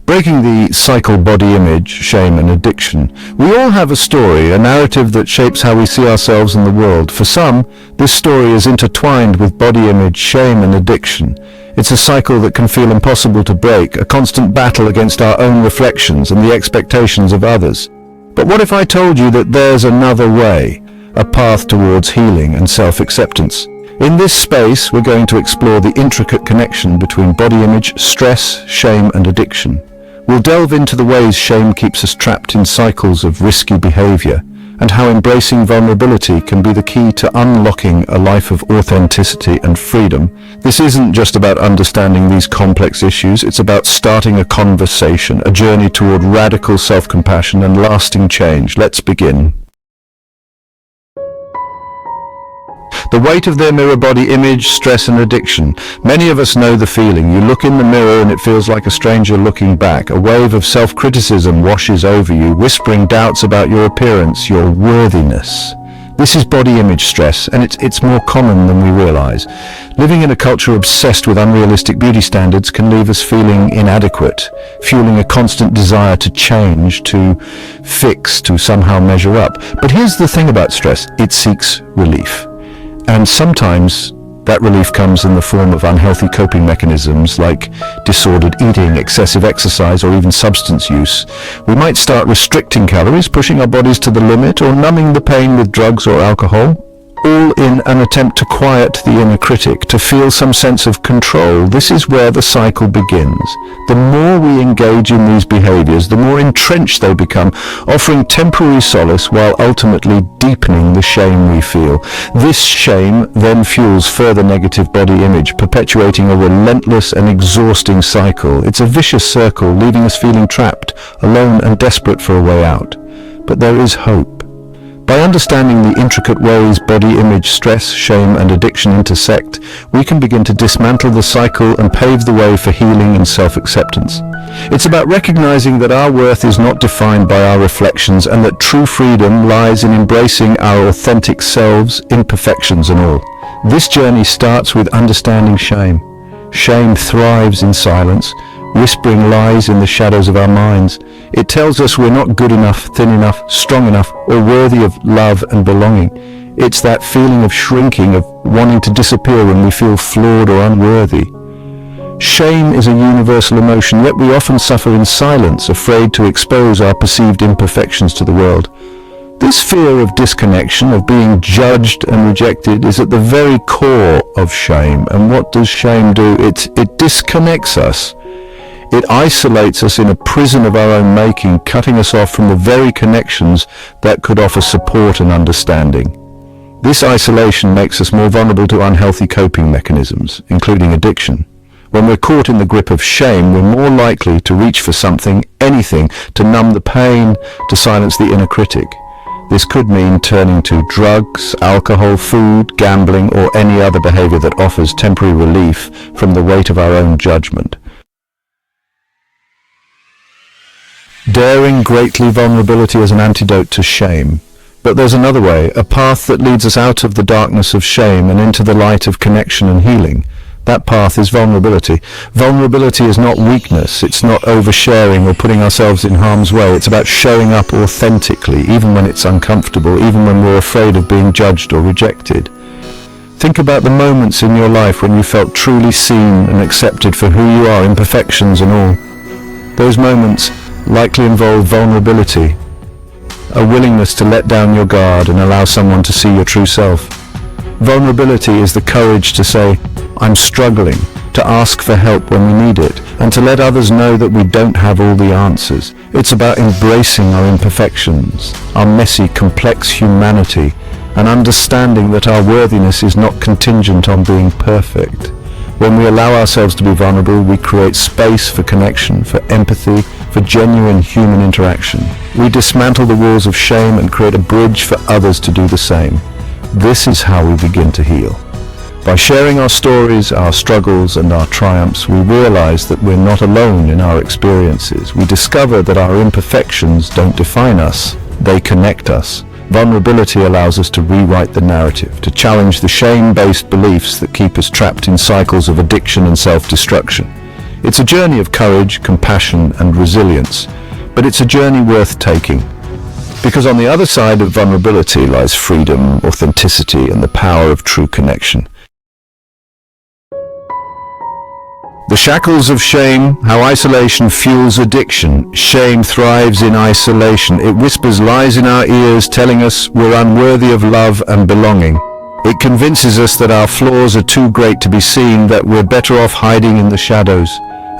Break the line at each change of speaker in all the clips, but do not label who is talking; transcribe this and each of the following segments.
Breaking the cycle: body image, shame and addiction. We all have a story, a narrative that shapes how we see ourselves in the world. For some, this story is intertwined with body image, shame and addiction. It's a cycle that can feel impossible to break, a constant battle against our own reflections and the expectations of others. But what if I told you that there's another way, a path towards healing and self-acceptance? In this space, we're going to explore the intricate connection between body image, stress, shame and addiction. We'll delve into the ways shame keeps us trapped in cycles of risky behavior, and how embracing vulnerability can be the key to unlocking a life of authenticity and freedom. This isn't just about understanding these complex issues, it's about starting a conversation, a journey toward radical self-compassion and lasting change. Let's begin. The weight of their mirror: body image, stress and addiction. Many of us know the feeling. You look in the mirror and it feels like a stranger looking back. A wave of self-criticism washes over you, whispering doubts about your appearance, your worthiness. This is body image stress, and it's more common than we realize. Living in a culture obsessed with unrealistic beauty standards can leave us feeling inadequate, fueling a constant desire to change, to fix, to somehow measure up. But here's the thing about stress: it seeks relief. And sometimes that relief comes in the form of unhealthy coping mechanisms like disordered eating, excessive exercise, or even substance use. We might start restricting calories, pushing our bodies to the limit, or numbing the pain with drugs or alcohol, all in an attempt to quiet the inner critic, to feel some sense of control. This is where the cycle begins. The more we engage in these behaviors, the more entrenched they become, offering temporary solace while ultimately deepening the shame we feel. This shame then fuels further negative body image, perpetuating a relentless and exhausting cycle. It's a vicious circle, leaving us feeling trapped, alone and desperate for a way out. But there is hope. By understanding the intricate ways body image, stress, shame and addiction intersect, we can begin to dismantle the cycle and pave the way for healing and self-acceptance. It's about recognizing that our worth is not defined by our reflections, and that true freedom lies in embracing our authentic selves, imperfections and all. This journey starts with understanding shame. Shame thrives in silence, whispering lies in the shadows of our minds. It tells us we're not good enough, thin enough, strong enough, or worthy of love and belonging. It's that feeling of shrinking, of wanting to disappear when we feel flawed or unworthy. Shame is a universal emotion, yet we often suffer in silence, afraid to expose our perceived imperfections to the world. This fear of disconnection, of being judged and rejected, is at the very core of shame. And what does shame do? It disconnects us. It isolates us in a prison of our own making, cutting us off from the very connections that could offer support and understanding. This isolation makes us more vulnerable to unhealthy coping mechanisms, including addiction. When we're caught in the grip of shame, we're more likely to reach for something, anything, to numb the pain, to silence the inner critic. This could mean turning to drugs, alcohol, food, gambling, or any other behavior that offers temporary relief from the weight of our own judgment. Daring greatly vulnerability as an antidote to shame. But there's another way, a path that leads us out of the darkness of shame and into the light of connection and healing. That path is vulnerability. Vulnerability is not weakness, it's not oversharing or putting ourselves in harm's way. It's about showing up authentically, even when it's uncomfortable, even when we're afraid of being judged or rejected. Think about the moments in your life when you felt truly seen and accepted for who you are, imperfections and all. Those moments likely involve vulnerability, a willingness to let down your guard and allow someone to see your true self. Vulnerability is the courage to say, "I'm struggling," to ask for help when we need it, and to let others know that we don't have all the answers. It's about embracing our imperfections, our messy, complex humanity, and understanding that our worthiness is not contingent on being perfect. When we allow ourselves to be vulnerable, we create space for connection, for empathy, for genuine human interaction. We dismantle the walls of shame and create a bridge for others to do the same. This is how we begin to heal. By sharing our stories, our struggles, and our triumphs, we realize that we're not alone in our experiences. We discover that our imperfections don't define us, they connect us. Vulnerability allows us to rewrite the narrative, to challenge the shame-based beliefs that keep us trapped in cycles of addiction and self-destruction. It's a journey of courage, compassion, and resilience, but it's a journey worth taking. Because on the other side of vulnerability lies freedom, authenticity, and the power of true connection. The shackles of shame, how isolation fuels addiction. Shame thrives in isolation. It whispers lies in our ears, telling us we're unworthy of love and belonging. It convinces us that our flaws are too great to be seen, that we're better off hiding in the shadows.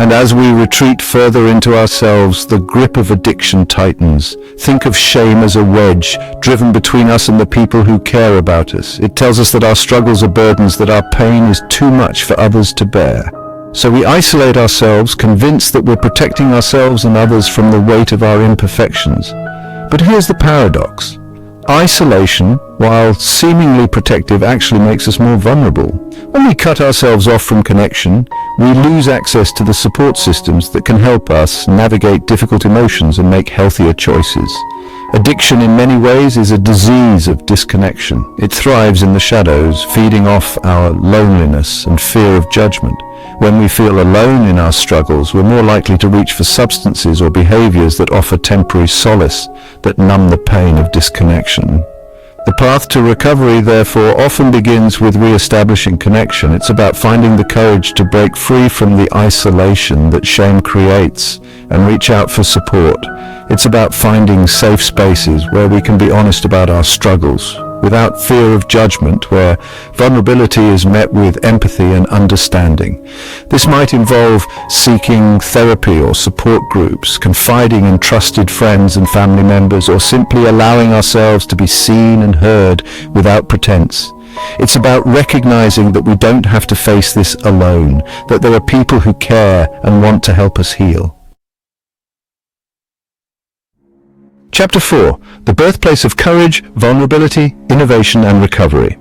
And as we retreat further into ourselves, the grip of addiction tightens. Think of shame as a wedge, driven between us and the people who care about us. It tells us that our struggles are burdens, that our pain is too much for others to bear. So we isolate ourselves, convinced that we're protecting ourselves and others from the weight of our imperfections. But here's the paradox. Isolation, while seemingly protective, actually makes us more vulnerable. When we cut ourselves off from connection, we lose access to the support systems that can help us navigate difficult emotions and make healthier choices. Addiction in many ways is a disease of disconnection. It thrives in the shadows, feeding off our loneliness and fear of judgment. When we feel alone in our struggles, we're more likely to reach for substances or behaviors that offer temporary solace, that numb the pain of disconnection. The path to recovery, therefore, often begins with re-establishing connection. It's about finding the courage to break free from the isolation that shame creates and reach out for support. It's about finding safe spaces where we can be honest about our struggles, without fear of judgment, where vulnerability is met with empathy and understanding. This might involve seeking therapy or support groups, confiding in trusted friends and family members, or simply allowing ourselves to be seen and heard without pretense. It's about recognizing that we don't have to face this alone, that there are people who care and want to help us heal. Chapter 4. The birthplace of courage, vulnerability, innovation, and recovery.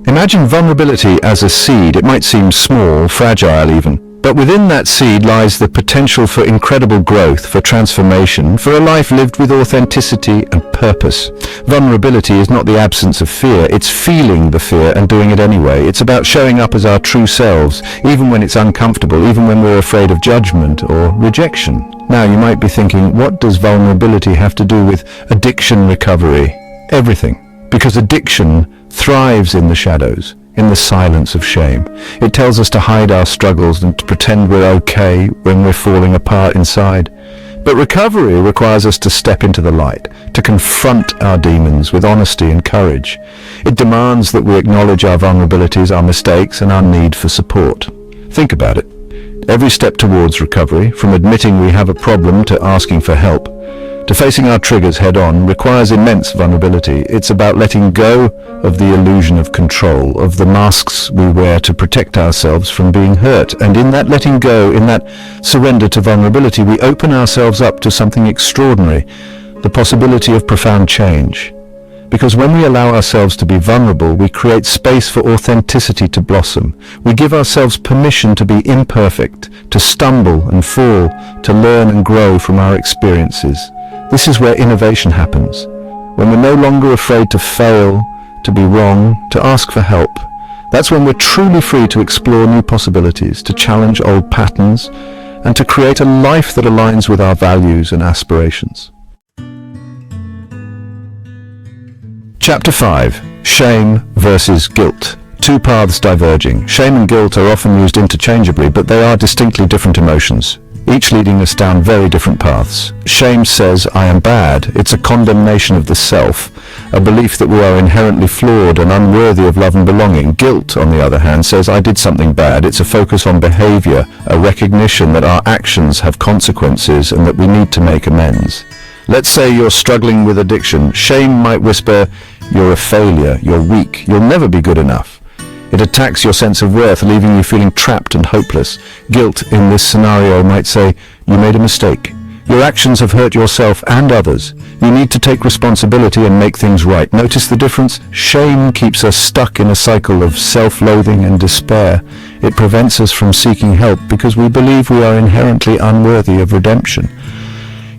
Imagine vulnerability as a seed. It might seem small, fragile even, but within that seed lies the potential for incredible growth, for transformation, for a life lived with authenticity and purpose. Vulnerability is not the absence of fear, it's feeling the fear and doing it anyway. It's about showing up as our true selves, even when it's uncomfortable, even when we're afraid of judgment or rejection. Now you might be thinking, what does vulnerability have to do with addiction recovery? Everything. Because addiction thrives in the shadows, in the silence of shame. It tells us to hide our struggles and to pretend we're okay when we're falling apart inside. But recovery requires us to step into the light, to confront our demons with honesty and courage. It demands that we acknowledge our vulnerabilities, our mistakes, and our need for support. Think about it. Every step towards recovery, from admitting we have a problem to asking for help, to facing our triggers head-on, requires immense vulnerability. It's about letting go of the illusion of control, of the masks we wear to protect ourselves from being hurt. And in that letting go, in that surrender to vulnerability, we open ourselves up to something extraordinary, the possibility of profound change. Because when we allow ourselves to be vulnerable, we create space for authenticity to blossom. We give ourselves permission to be imperfect, to stumble and fall, to learn and grow from our experiences. This is where innovation happens. When we're no longer afraid to fail, to be wrong, to ask for help. That's when we're truly free to explore new possibilities, to challenge old patterns, and to create a life that aligns with our values and aspirations. Chapter 5. Shame versus guilt. Two paths diverging. Shame and guilt are often used interchangeably, but they are distinctly different emotions, each leading us down very different paths. Shame says, I am bad. It's a condemnation of the self, a belief that we are inherently flawed and unworthy of love and belonging. Guilt, on the other hand, says, I did something bad. It's a focus on behavior, a recognition that our actions have consequences and that we need to make amends. Let's say you're struggling with addiction. Shame might whisper, you're a failure, you're weak, you'll never be good enough. It attacks your sense of worth, leaving you feeling trapped and hopeless. Guilt in this scenario might say, you made a mistake. Your actions have hurt yourself and others. You need to take responsibility and make things right. Notice the difference? Shame keeps us stuck in a cycle of self-loathing and despair. It prevents us from seeking help because we believe we are inherently unworthy of redemption.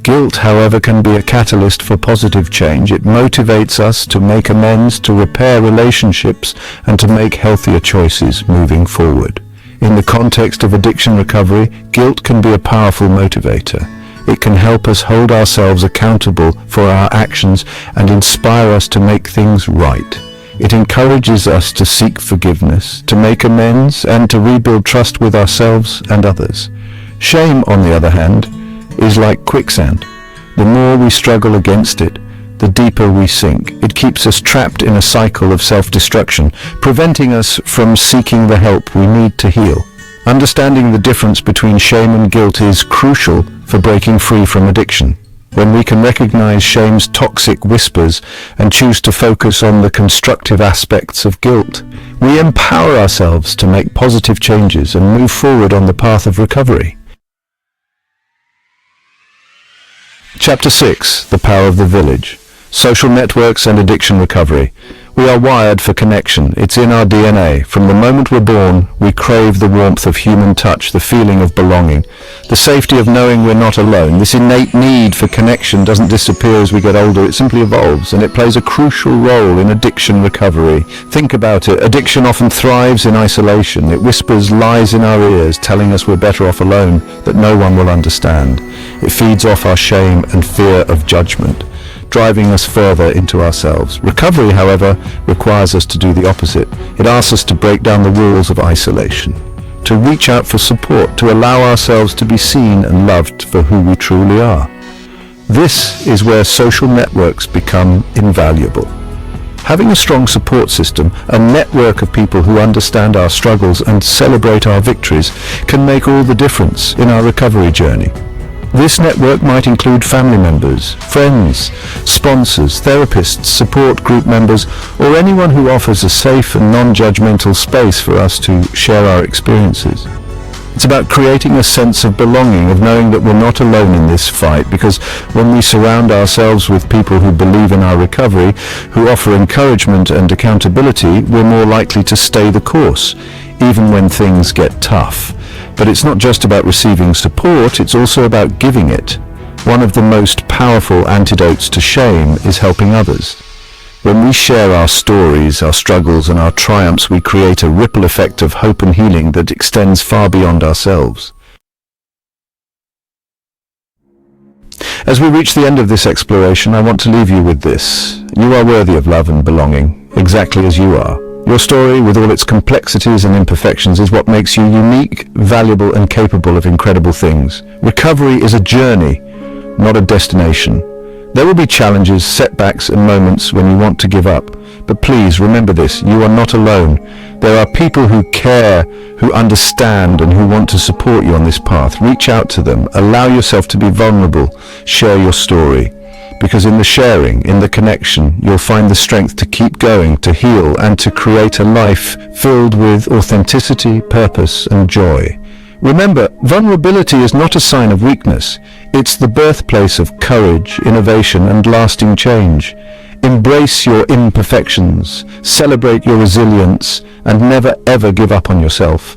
Guilt, however, can be a catalyst for positive change. It motivates us to make amends, to repair relationships, and to make healthier choices moving forward. In the context of addiction recovery, guilt can be a powerful motivator. It can help us hold ourselves accountable for our actions and inspire us to make things right. It encourages us to seek forgiveness, to make amends, and to rebuild trust with ourselves and others. Shame, on the other hand, is like quicksand. The more we struggle against it, the deeper we sink. It keeps us trapped in a cycle of self-destruction, preventing us from seeking the help we need to heal. Understanding the difference between shame and guilt is crucial for breaking free from addiction. When we can recognize shame's toxic whispers and choose to focus on the constructive aspects of guilt, we empower ourselves to make positive changes and move forward on the path of recovery. Chapter 6. The Power of the Village. Social networks and addiction recovery. We are wired for connection. It's in our DNA. From the moment we're born, we crave the warmth of human touch, the feeling of belonging, the safety of knowing we're not alone. This innate need for connection doesn't disappear as we get older. It simply evolves, and it plays a crucial role in addiction recovery. Think about it. Addiction often thrives in isolation. It whispers lies in our ears, telling us we're better off alone, that no one will understand. It feeds off our shame and fear of judgment, driving us further into ourselves. Recovery, however, requires us to do the opposite. It asks us to break down the walls of isolation, to reach out for support, to allow ourselves to be seen and loved for who we truly are. This is where social networks become invaluable. Having a strong support system, a network of people who understand our struggles and celebrate our victories, can make all the difference in our recovery journey. This network might include family members, friends, sponsors, therapists, support group members, or anyone who offers a safe and non-judgmental space for us to share our experiences. It's about creating a sense of belonging, of knowing that we're not alone in this fight, because when we surround ourselves with people who believe in our recovery, who offer encouragement and accountability, we're more likely to stay the course, even when things get tough. But it's not just about receiving support, it's also about giving it. One of the most powerful antidotes to shame is helping others. When we share our stories, our struggles, and our triumphs, we create a ripple effect of hope and healing that extends far beyond ourselves. As we reach the end of this exploration, I want to leave you with this. You are worthy of love and belonging, exactly as you are. Your story, with all its complexities and imperfections, is what makes you unique, valuable, and capable of incredible things. Recovery is a journey, not a destination. There will be challenges, setbacks, and moments when you want to give up. But please remember this, you are not alone. There are people who care, who understand, and who want to support you on this path. Reach out to them. Allow yourself to be vulnerable. Share your story. Because in the sharing, in the connection, you'll find the strength to keep going, to heal, and to create a life filled with authenticity, purpose, and joy. Remember, vulnerability is not a sign of weakness. It's the birthplace of courage, innovation, and lasting change. Embrace your imperfections, celebrate your resilience, and never ever give up on yourself.